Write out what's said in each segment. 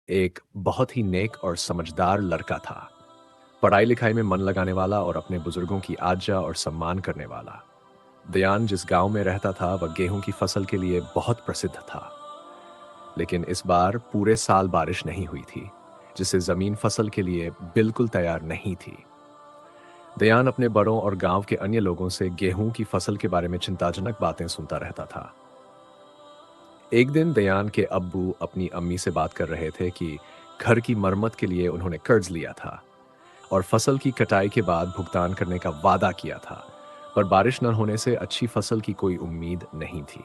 एक बहुत ही नेक और समझदार लड़का था। पढ़ाई लिखाई में मन लगाने वाला और अपने बुजुर्गों की आज्ञा और सम्मान करने वाला। दयान जिस गांव में रहता था वह गेहूं की फसल के लिए बहुत प्रसिद्ध था। लेकिन इस बार पूरे साल बारिश नहीं हुई थी, जिससे जमीन फसल के लिए बिल्कुल तैयार नहीं थी। दयान अपने बड़ों और गांव के अन्य लोगों से गेहूं की फसल के बारे में चिंताजनक बातें सुनता रहता था। एक दिन दयान के अब्बू अपनी अम्मी से बात कर रहे थे कि घर की मरम्मत के लिए उन्होंने कर्ज लिया था और फसल की कटाई के बाद भुगतान करने का वादा किया था, पर बारिश न होने से अच्छी फसल की कोई उम्मीद नहीं थी।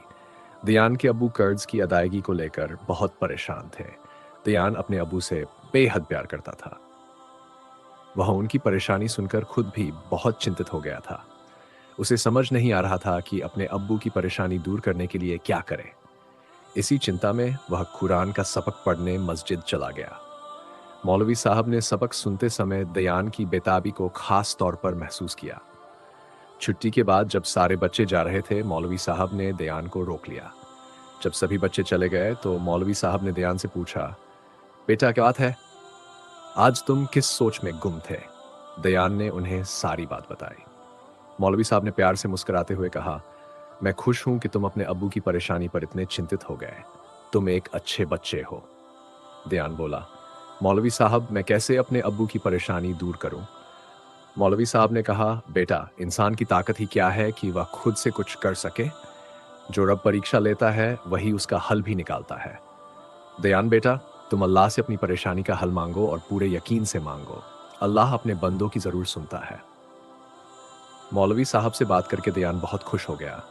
दयान के अब्बू कर्ज की अदायगी को लेकर बहुत परेशान थे। दयान अपने अब्बू से बेहद प्यार करता था। वह उनकी परेशानी सुनकर खुद भी बहुत चिंतित हो गया था। उसे समझ नहीं आ रहा था कि अपने अब्बू की परेशानी दूर करने के लिए क्या करे। इसी चिंता में वह कुरान का सबक पढ़ने मस्जिद चला गया। मौलवी साहब ने सबक सुनते समय दयान की बेताबी को खास तौर पर महसूस किया। छुट्टी के बाद जब सारे बच्चे जा रहे थे, मौलवी साहब ने दयान को रोक लिया। जब सभी बच्चे चले गए तो मौलवी साहब ने दयान से पूछा, बेटा क्या बात है? आज तुम किस सोच में गुम थे? दयान ने उन्हें सारी बात बताई। मौलवी साहब ने प्यार से मुस्कुराते हुए कहा, मैं खुश हूं कि तुम अपने अब्बू की परेशानी पर इतने चिंतित हो गए। तुम एक अच्छे बच्चे हो। दयान बोला, मौलवी साहब मैं कैसे अपने अब्बू की परेशानी दूर करूं? मौलवी साहब ने कहा, बेटा इंसान की ताकत ही क्या है कि वह खुद से कुछ कर सके। जो रब परीक्षा लेता है वही उसका हल भी निकालता है। दयान बेटा, तुम अल्लाह से अपनी परेशानी का हल मांगो और पूरे यकीन से मांगो। अल्लाह अपने बंदों की जरूर सुनता है। मौलवी साहब से बात करके दयान बहुत खुश हो गया।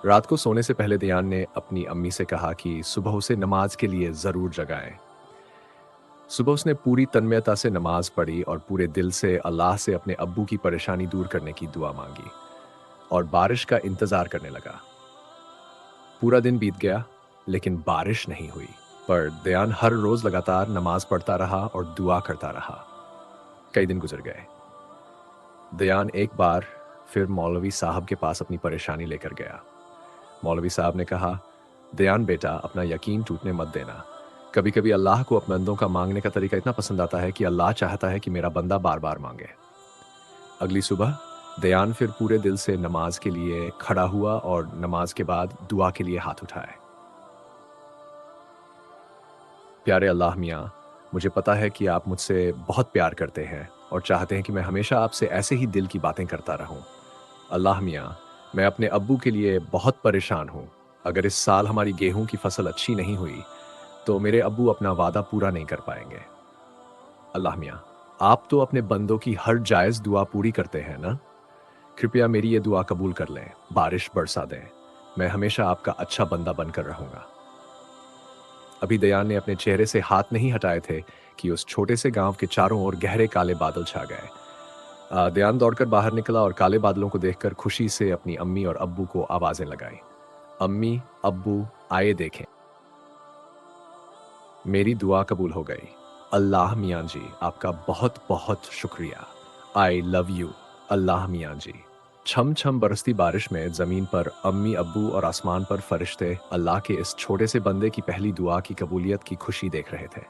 रात को सोने से पहले दयान ने अपनी अम्मी से कहा कि सुबह उसे नमाज के लिए जरूर जगाएं। सुबह उसने पूरी तन्मयता से नमाज पढ़ी और पूरे दिल से अल्लाह से अपने अब्बू की परेशानी दूर करने की दुआ मांगी और बारिश का इंतजार करने लगा। पूरा दिन बीत गया, लेकिन बारिश नहीं हुई। पर दयान हर रोज लगातार नमाज पढ़ता रहा और दुआ करता रहा। कई दिन गुजर गए। दयान एक बार फिर मौलवी साहब के पास अपनी परेशानी लेकर गया। मौलवी साहब ने कहा, दयान बेटा अपना यकीन टूटने मत देना। कभी कभी अल्लाह को अपने बंदों का मांगने का तरीका इतना पसंद आता है कि अल्लाह चाहता है कि मेरा बंदा बार बार मांगे। अगली सुबह दयान फिर पूरे दिल से नमाज के लिए खड़ा हुआ और नमाज के बाद दुआ के लिए हाथ उठाए। प्यारे अल्लाह मियाँ, मुझे पता है कि आप मुझसे बहुत प्यार करते हैं और चाहते हैं कि मैं हमेशा आपसे ऐसे ही दिल की बातें करता रहूं। अल्लाह मियाँ, मैं अपने अब्बू के लिए बहुत परेशान हूँ। अगर इस साल हमारी गेहूं की फसल अच्छी नहीं हुई तो मेरे अब्बू अपना वादा पूरा नहीं कर पाएंगे। अल्लाह मियाँ, आप तो अपने बंदों की हर जायज दुआ पूरी करते हैं ना? कृपया मेरी ये दुआ कबूल कर लें, बारिश बरसा दें। मैं हमेशा आपका अच्छा बंदा बनकर रहूंगा। अभी दयान ने अपने चेहरे से हाथ नहीं हटाए थे कि उस छोटे से गांव के चारों ओर गहरे काले बादल छा गए। दयान दौड़कर बाहर निकला और काले बादलों को देखकर खुशी से अपनी अम्मी और अब्बू को आवाजें लगाई। अम्मी, अब्बू, आए देखें, मेरी दुआ कबूल हो गई। अल्लाह मियाँ जी, आपका बहुत बहुत शुक्रिया। आई लव यू, अल्लाह मियाँ जी। छम छम बरसती बारिश में जमीन पर अम्मी, अब्बू और आसमान पर फरिश्ते अल्लाह के इस छोटे से बंदे की पहली दुआ की कबूलियत की खुशी देख रहे थे।